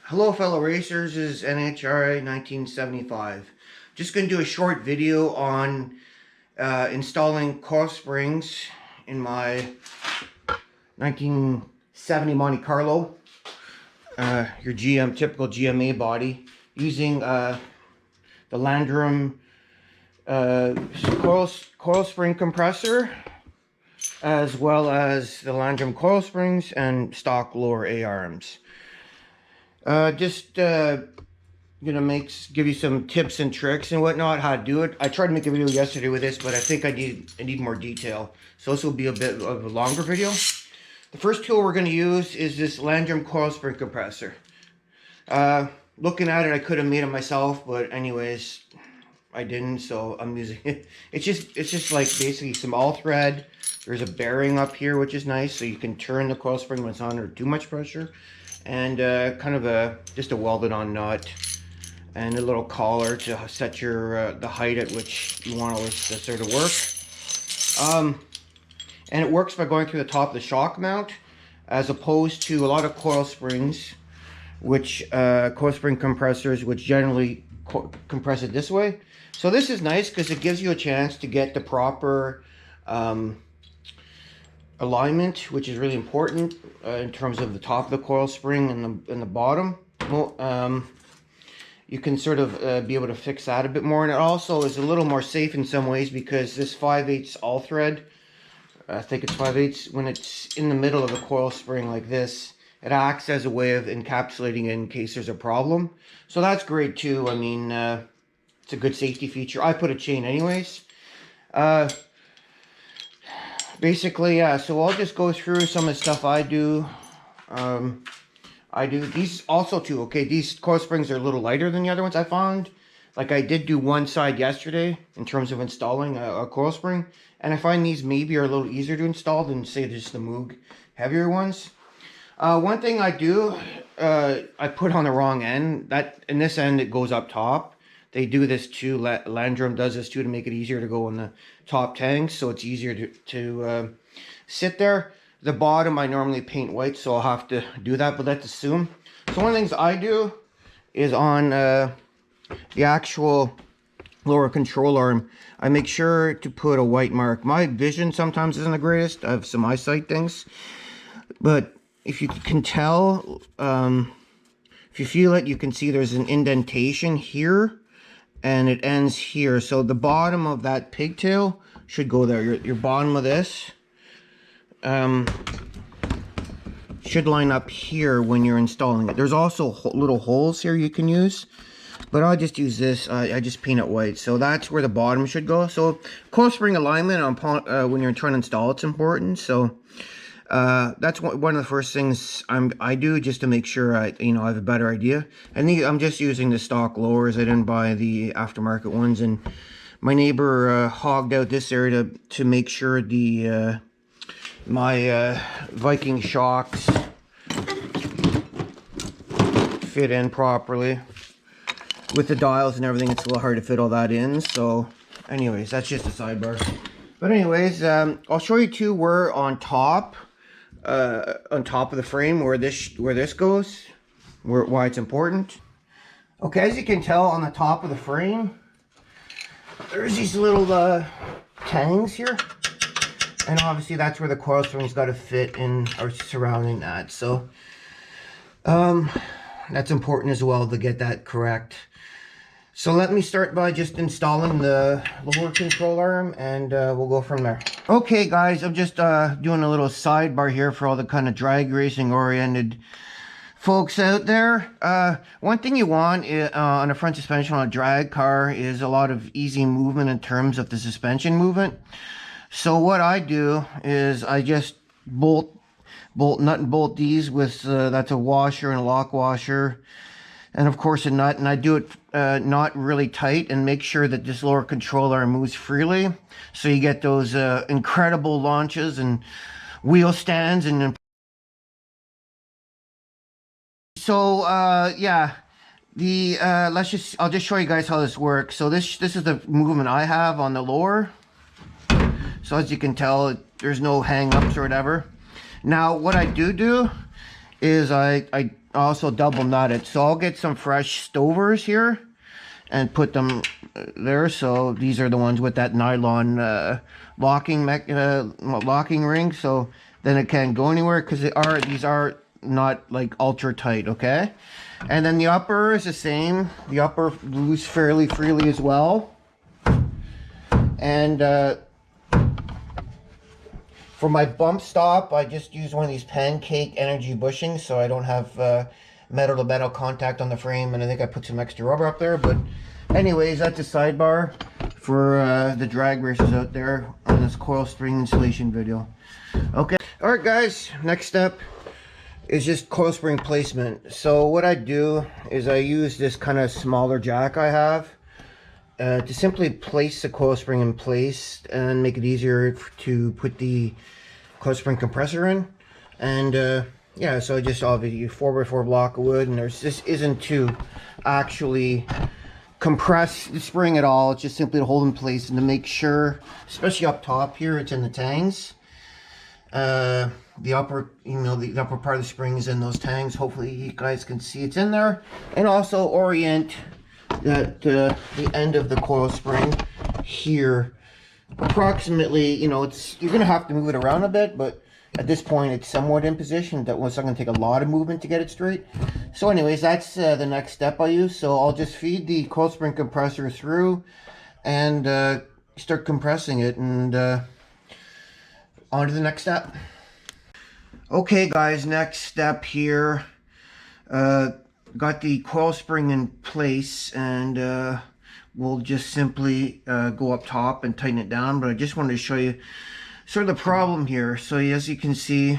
Hello fellow racers, this is NHRA 1975. Just going to do a short video on installing coil springs in my 1970 Monte Carlo, your typical GMA body, using the Landrum coil spring compressor, as well as the Landrum coil springs and stock lower A arms. Gonna give you some tips and tricks and whatnot how to do it. I tried to make a video yesterday with this, but I think I need more detail, so this will be a bit of a longer video. The first tool we're going to use is this Landrum coil spring compressor. Looking at it, I could have made it myself, but anyways, I didn't, so I'm using it. It's just like basically some all thread. There's a bearing up here, which is nice, so you can turn the coil spring when it's under too much pressure. And kind of just a welded on nut and a little collar to set your the height at which you want all this to sort of work. And it works by going through the top of the shock mount, as opposed to a lot of coil springs, which coil spring compressors, which generally compress it this way. So this is nice because it gives you a chance to get the proper alignment, which is really important in terms of the top of the coil spring and the bottom. Well, you can sort of be able to fix that a bit more, and it also is a little more safe in some ways because this 5/8 all thread, I think it's 5/8, when it's in the middle of a coil spring like this, it acts as a way of encapsulating it in case there's a problem. So that's great too. I mean, it's a good safety feature. I put a chain anyways. Basically, yeah, so I'll just go through some of the stuff I do. I do these also too, okay? These coil springs are a little lighter than the other ones I found. Like I did do one side yesterday in terms of installing a coil spring. And I find these maybe are a little easier to install than, say, just the Moog heavier ones. One thing I do, I put on the wrong end. That in this end, it goes up top. They do this too. Landrum does this too to make it easier to go in the top tanks, so it's easier to sit there. The bottom I normally paint white, so I'll have to do that, but let's assume. So one of the things I do is on the actual lower control arm, I make sure to put a white mark. My vision sometimes isn't the greatest. I have some eyesight things, but if you can tell, if you feel it, you can see there's an indentation here and it ends here. So the bottom of that pigtail should go there. Your bottom of this should line up here when you're installing it. There's also little holes here you can use, but I'll just use this. I just paint it white, so that's where the bottom should go. So coil spring alignment on when you're trying to install, it's important. So that's one of the first things I do, just to make sure I have a better idea. And I'm just using the stock lowers. I didn't buy the aftermarket ones, and my neighbor hogged out this area to make sure the my Viking shocks fit in properly. With the dials and everything, it's a little hard to fit all that in. So anyways, that's just a sidebar. But anyways, I'll show you too where on top of the frame where this goes, why it's important. Okay, as you can tell, on the top of the frame, there's these little tangs here, and obviously that's where the coil spring's got to fit in or surrounding that. So that's important as well to get that correct. So let me start by just installing the lower control arm, and we'll go from there. Okay guys, I'm just doing a little sidebar here for all the kind of drag racing oriented folks out there. One thing you want on a front suspension on a drag car is a lot of easy movement in terms of the suspension movement. So what I do is I just nut and bolt these with that's a washer and a lock washer, and of course a nut, and I do it not really tight, and make sure that this lower control arm moves freely, so you get those incredible launches and wheel stands. And so yeah, I'll just show you guys how this works. So this is the movement I have on the lower. So as you can tell, there's no hang-ups or whatever. Now what I do is I also double nutted. So I'll get some fresh stovers here and put them there. So these are the ones with that nylon locking ring. So then it can't go anywhere, because these are not like ultra tight. Okay, and then the upper is the same. The upper moves fairly freely as well. And for my bump stop, I just use one of these pancake energy bushings, so I don't have metal to metal contact on the frame, and I think I put some extra rubber up there. But anyways, that's a sidebar for the drag racers out there on this coil spring installation video. Okay, all right guys, next step is just coil spring placement. So what I do is I use this kind of smaller jack I have to simply place the coil spring in place and make it easier to put the coil spring compressor in. And yeah, so I just obviously 4x4 block of wood, and this isn't to actually compress the spring at all. It's just simply to hold in place and to make sure, especially up top here, it's in the tangs. The upper, the upper part of the spring is in those tangs. Hopefully you guys can see it's in there. And also orient the end of the coil spring here approximately. You're gonna have to move it around a bit, but at this point it's somewhat in position. That was not gonna take a lot of movement to get it straight. So anyways, that's the next step I use. So I'll just feed the coil spring compressor through and start compressing it, and on to the next step. Okay guys, next step here. Got the coil spring in place, and we'll just simply go up top and tighten it down. But I just wanted to show you sort of the problem here. So as you can see,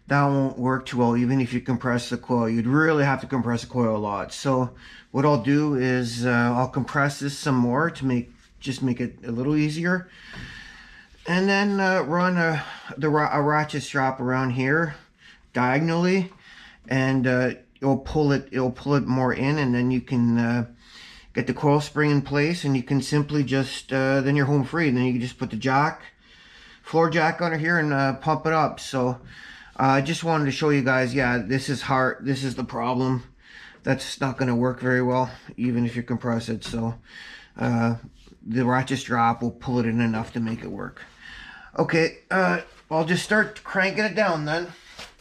that won't work too well even if you compress the coil. You'd really have to compress the coil a lot. So what I'll do is I'll compress this some more to make it a little easier, and then run a ratchet strap around here diagonally, and it'll pull it more in, and then you can get the coil spring in place, and you can simply just then you're home free. Then you can just put the floor jack under here and pump it up. So I just wanted to show you guys, yeah, this is hard. This is the problem. That's not going to work very well even if you compress it. So the ratchet strap will pull it in enough to make it work. Okay, I'll just start cranking it down then.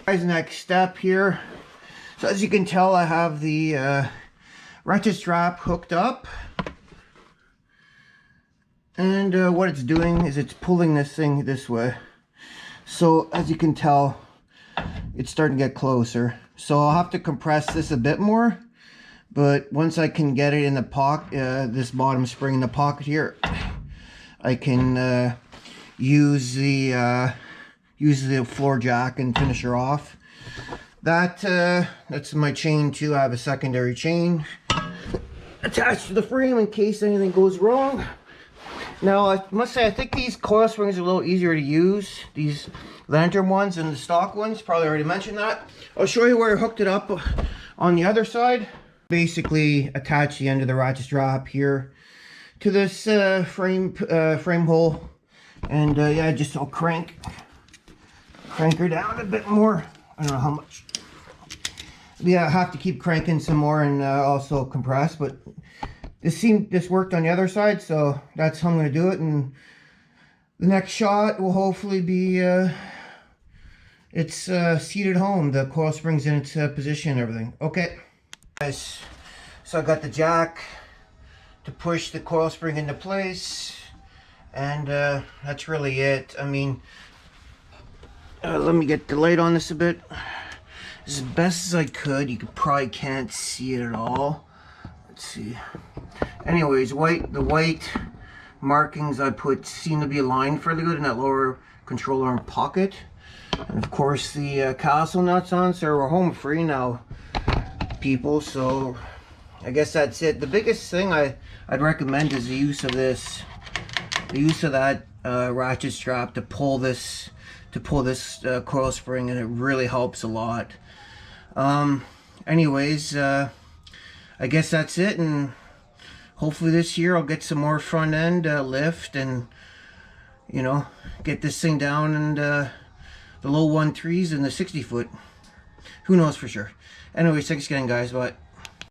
Guys, next step here. So as you can tell, I have the ratchet strap hooked up, and what it's doing is it's pulling this thing this way. So as you can tell, it's starting to get closer. So I'll have to compress this a bit more, but once I can get it in the pocket, this bottom spring in the pocket here, I can use the floor jack and finish her off. That's my chain too. I have a secondary chain attached to the frame in case anything goes wrong. Now I must say, I think these coil springs are a little easier to use, these Landrum ones, and the stock ones. Probably already mentioned that. I'll show you where I hooked it up on the other side. Basically attach the end of the ratchet strap here to this frame hole, and yeah, just I'll crank her down a bit more. I don't know how much. Yeah, I have to keep cranking some more, and also compress, but this worked on the other side, so that's how I'm going to do it. And the next shot will hopefully be it's seated home. The coil spring's in its position and everything. Okay, guys, so I got the jack to push the coil spring into place, and that's really it. I mean, let me get the light on this a bit. As best as I could. You probably can't see it at all. Let's see. Anyways, the white markings I put seem to be aligned fairly good in that lower control arm pocket. And of course the castle nuts on, so we're home free now, people. So I guess that's it. The biggest thing I'd recommend is the use of this. The use of that ratchet strap to pull this coil spring, and it really helps a lot. Anyways, I guess that's it, and hopefully this year I'll get some more front end lift, and get this thing down and the low 1.3s and the 60 foot. Who knows for sure. Anyways, thanks again, guys. Bye.